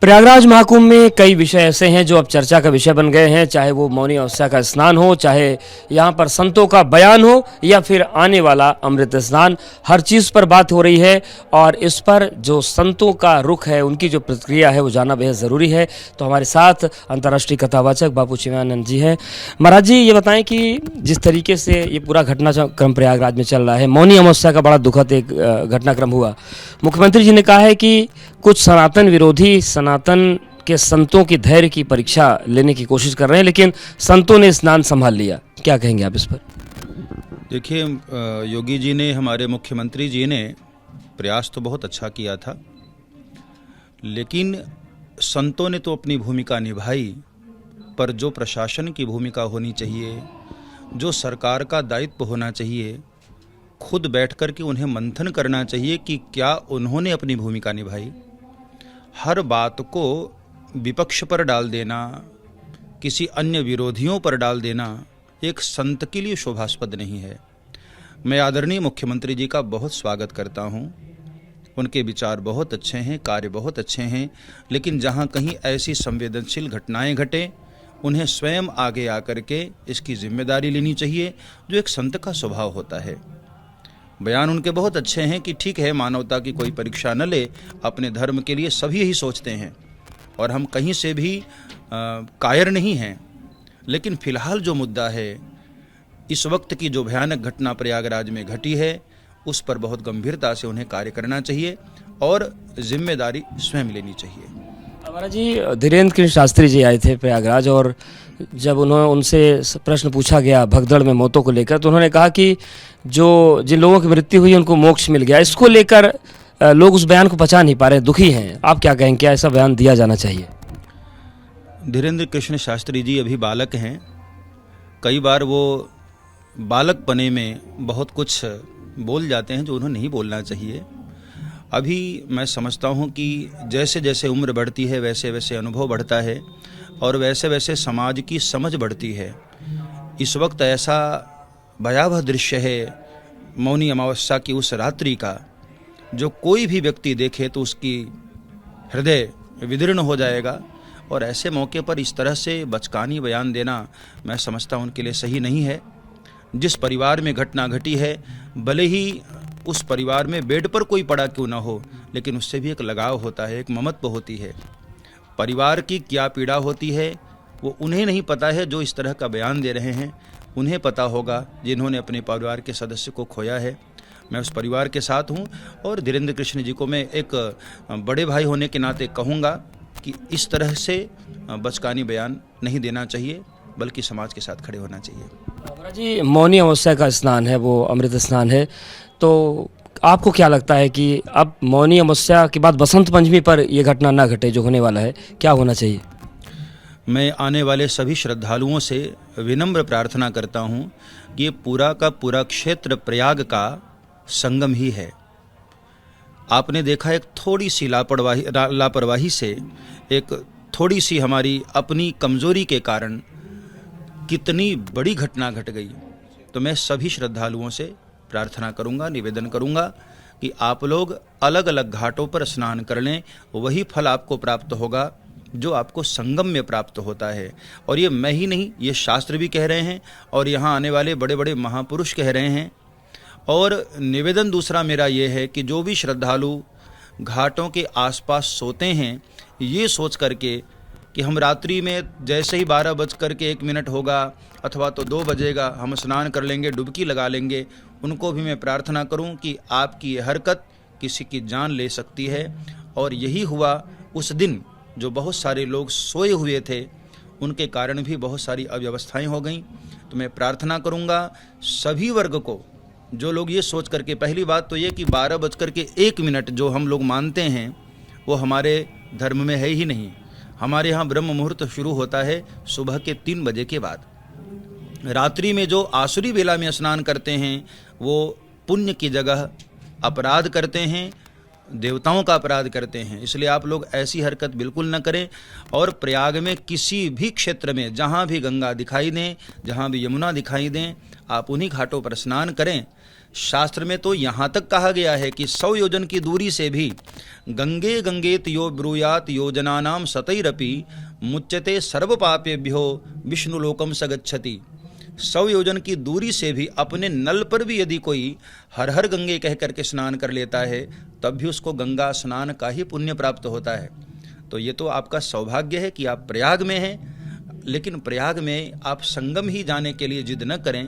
प्रयागराज महाकुंभ में कई विषय ऐसे हैं जो अब चर्चा का विषय बन गए हैं, चाहे वो मौनी अमावस्या का स्नान हो, चाहे यहाँ पर संतों का बयान हो, या फिर आने वाला अमृत स्नान। हर चीज़ पर बात हो रही है और इस पर जो संतों का रुख है, उनकी जो प्रतिक्रिया है, वो जानना बेहद ज़रूरी है। तो हमारे साथ अंतर्राष्ट्रीय कथावाचक बापू चिन्मयानंद जी हैं। महाराज जी, ये बताएं कि जिस तरीके से ये पूरा घटनाक्रम प्रयागराज में चल रहा है, मौनी अमावस्या का बड़ा दुखद एक घटनाक्रम हुआ। मुख्यमंत्री जी ने कहा है कि कुछ सनातन विरोधी सनातन के संतों की धैर्य की परीक्षा लेने की कोशिश कर रहे हैं, लेकिन संतों ने स्नान संभाल लिया। क्या कहेंगे आप इस पर? देखिए, योगी जी ने, हमारे मुख्यमंत्री जी ने प्रयास तो बहुत अच्छा किया था, लेकिन संतों ने तो अपनी भूमिका निभाई, पर जो प्रशासन की भूमिका होनी चाहिए, जो सरकार का दायित्व होना चाहिए, खुद बैठकर के उन्हें मंथन करना चाहिए कि क्या उन्होंने अपनी भूमिका निभाई। हर बात को विपक्ष पर डाल देना, किसी अन्य विरोधियों पर डाल देना एक संत के लिए शोभास्पद नहीं है। मैं आदरणीय मुख्यमंत्री जी का बहुत स्वागत करता हूं। उनके विचार बहुत अच्छे हैं, कार्य बहुत अच्छे हैं, लेकिन जहां कहीं ऐसी संवेदनशील घटनाएं घटे, उन्हें स्वयं आगे आकर के इसकी जिम्मेदारी लेनी चाहिए, जो एक संत का स्वभाव होता है। बयान उनके बहुत अच्छे हैं कि ठीक है, मानवता की कोई परीक्षा न ले, अपने धर्म के लिए सभी यही सोचते हैं और हम कहीं से भी कायर नहीं हैं। लेकिन फिलहाल जो मुद्दा है, इस वक्त की जो भयानक घटना प्रयागराज में घटी है, उस पर बहुत गंभीरता से उन्हें कार्य करना चाहिए और जिम्मेदारी स्वयं लेनी चाहिए। हमारा जी, धीरेन्द्र कृष्ण शास्त्री जी आए थे प्रयागराज, और जब उनसे प्रश्न पूछा गया भगदड़ में मौतों को लेकर, तो उन्होंने कहा कि जिन लोगों की मृत्यु हुई उनको मोक्ष मिल गया। इसको लेकर लोग उस बयान को पचा नहीं पा रहे, दुखी हैं। आप क्या कहेंगे, क्या ऐसा बयान दिया जाना चाहिए? धीरेन्द्र कृष्ण शास्त्री जी अभी बालक हैं। कई बार वो बालकपने में बहुत कुछ बोल जाते हैं जो उन्हें नहीं बोलना चाहिए। अभी मैं समझता हूँ कि जैसे जैसे उम्र बढ़ती है, वैसे वैसे अनुभव बढ़ता है और वैसे वैसे समाज की समझ बढ़ती है। इस वक्त ऐसा भयावह दृश्य है मौनी अमावस्या की उस रात्रि का, जो कोई भी व्यक्ति देखे तो उसकी हृदय विदीर्ण हो जाएगा, और ऐसे मौके पर इस तरह से बचकानी बयान देना मैं समझता हूँ उनके लिए सही नहीं है। जिस परिवार में घटना घटी है, भले ही उस परिवार में बेड पर कोई पड़ा क्यों ना हो, लेकिन उससे भी एक लगाव होता है, एक ममत्व होती है। परिवार की क्या पीड़ा होती है वो उन्हें नहीं पता है जो इस तरह का बयान दे रहे हैं, उन्हें पता होगा जिन्होंने अपने परिवार के सदस्य को खोया है। मैं उस परिवार के साथ हूं और धीरेन्द्र कृष्ण जी को मैं एक बड़े भाई होने के नाते कहूँगा कि इस तरह से बचकानी बयान नहीं देना चाहिए, बल्कि समाज के साथ खड़े होना चाहिए। महाराज जी, मौनी अमावस्या का स्नान है, वो अमृत स्नान है, तो आपको क्या लगता है कि अब मौनी अमावस्या के बाद बसंत पंचमी पर यह घटना ना घटे जो होने वाला है, क्या होना चाहिए? मैं आने वाले सभी श्रद्धालुओं से विनम्र प्रार्थना करता हूं कि ये पूरा का पूरा क्षेत्र प्रयाग का संगम ही है। आपने देखा, एक थोड़ी सी लापरवाही से, एक थोड़ी सी हमारी अपनी कमजोरी के कारण कितनी बड़ी घटना घट गई। तो मैं सभी श्रद्धालुओं से प्रार्थना करूंगा, निवेदन करूंगा कि आप लोग अलग अलग घाटों पर स्नान कर लें, वही फल आपको प्राप्त होगा जो आपको संगम में प्राप्त होता है। और ये मैं ही नहीं, ये शास्त्र भी कह रहे हैं और यहाँ आने वाले बड़े बड़े महापुरुष कह रहे हैं। और निवेदन दूसरा मेरा ये है कि जो भी श्रद्धालु घाटों के आसपास सोते हैं, ये सोच करके कि हम रात्रि में जैसे ही 12:01 होगा अथवा तो 2 बजेगा, हम स्नान कर लेंगे, डुबकी लगा लेंगे, उनको भी मैं प्रार्थना करूं कि आपकी ये हरकत किसी की जान ले सकती है। और यही हुआ उस दिन, जो बहुत सारे लोग सोए हुए थे, उनके कारण भी बहुत सारी अव्यवस्थाएं हो गईं। तो मैं प्रार्थना करूंगा सभी वर्ग को, जो लोग ये सोच करके, पहली बात तो ये कि 12:01 जो हम लोग मानते हैं वो हमारे धर्म में है ही नहीं। हमारे यहाँ ब्रह्म मुहूर्त शुरू होता है सुबह के 3 बजे के बाद। रात्रि में जो आसुरी बेला में स्नान करते हैं वो पुण्य की जगह अपराध करते हैं, देवताओं का अपराध करते हैं। इसलिए आप लोग ऐसी हरकत बिल्कुल न करें। और प्रयाग में किसी भी क्षेत्र में जहाँ भी गंगा दिखाई दें, जहाँ भी यमुना दिखाई दें, आप उन्हीं घाटों पर स्नान करें। शास्त्र में तो यहाँ तक कहा गया है कि 100 योजन की दूरी से भी गंगे गंगेत यो ब्रूयात योजनानाम सतैरपि मुच्यते सर्व पापेभ्यो विष्णुलोकम सगच्छति। 100 योजन की दूरी से भी अपने नल पर भी यदि कोई हर हर गंगे कह करके स्नान कर लेता है तब भी उसको गंगा स्नान का ही पुण्य प्राप्त होता है। तो ये तो आपका सौभाग्य है कि आप प्रयाग में हैं, लेकिन प्रयाग में आप संगम ही जाने के लिए जिद न करें।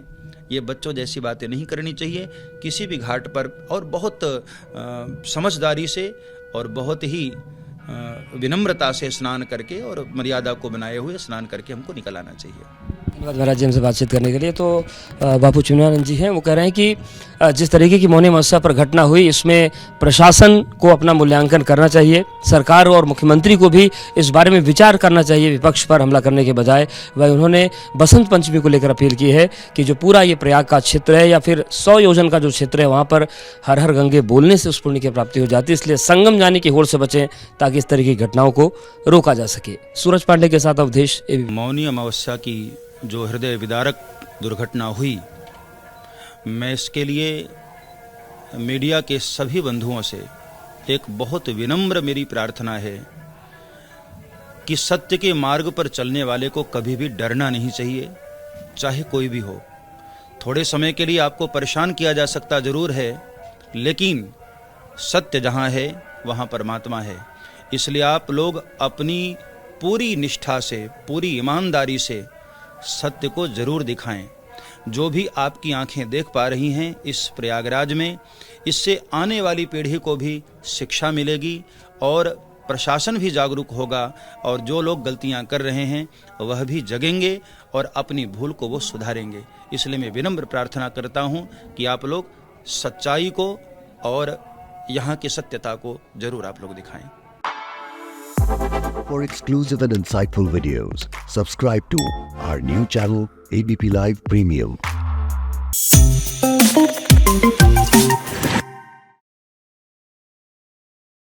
ये बच्चों जैसी बातें नहीं करनी चाहिए। किसी भी घाट पर और बहुत समझदारी से और बहुत ही विनम्रता से स्नान करके और मर्यादा को बनाए हुए स्नान करके हमको निकल आना चाहिए। धन्यवाद महाराज जी हमसे बातचीत करने के लिए। तो बापू चिन्मयानंद जी हैं, वो कह रहे हैं कि जिस तरीके की मौनी अमावस्या पर घटना हुई इसमें प्रशासन को अपना मूल्यांकन करना चाहिए, सरकार और मुख्यमंत्री को भी इस बारे में विचार करना चाहिए विपक्ष पर हमला करने के बजाय। वह उन्होंने बसंत पंचमी को लेकर अपील की है कि जो पूरा ये प्रयाग का क्षेत्र है या फिर 100 योजन का जो क्षेत्र है वहाँ पर हर हर गंगे बोलने से उस पुण्य की प्राप्ति हो जाती है, इसलिए संगम जाने की होड़ से बचें ताकि इस तरह की घटनाओं को रोका जा सके। सूरज पांडे के साथ अवधेश। मौनी अमावस्या की जो हृदय विदारक दुर्घटना हुई, मैं इसके लिए मीडिया के सभी बंधुओं से एक बहुत विनम्र मेरी प्रार्थना है कि सत्य के मार्ग पर चलने वाले को कभी भी डरना नहीं चाहिए, चाहे कोई भी हो। थोड़े समय के लिए आपको परेशान किया जा सकता जरूर है, लेकिन सत्य जहाँ है वहाँ परमात्मा है। इसलिए आप लोग अपनी पूरी निष्ठा से, पूरी ईमानदारी से सत्य को जरूर दिखाएं। जो भी आपकी आंखें देख पा रही हैं इस प्रयागराज में, इससे आने वाली पीढ़ी को भी शिक्षा मिलेगी और प्रशासन भी जागरूक होगा और जो लोग गलतियां कर रहे हैं वह भी जगेंगे और अपनी भूल को वो सुधारेंगे। इसलिए मैं विनम्र प्रार्थना करता हूं कि आप लोग सच्चाई को और यहाँ की सत्यता को जरूर आप लोग दिखाएं। For exclusive and insightful videos, subscribe to our new channel ABP Live Premium.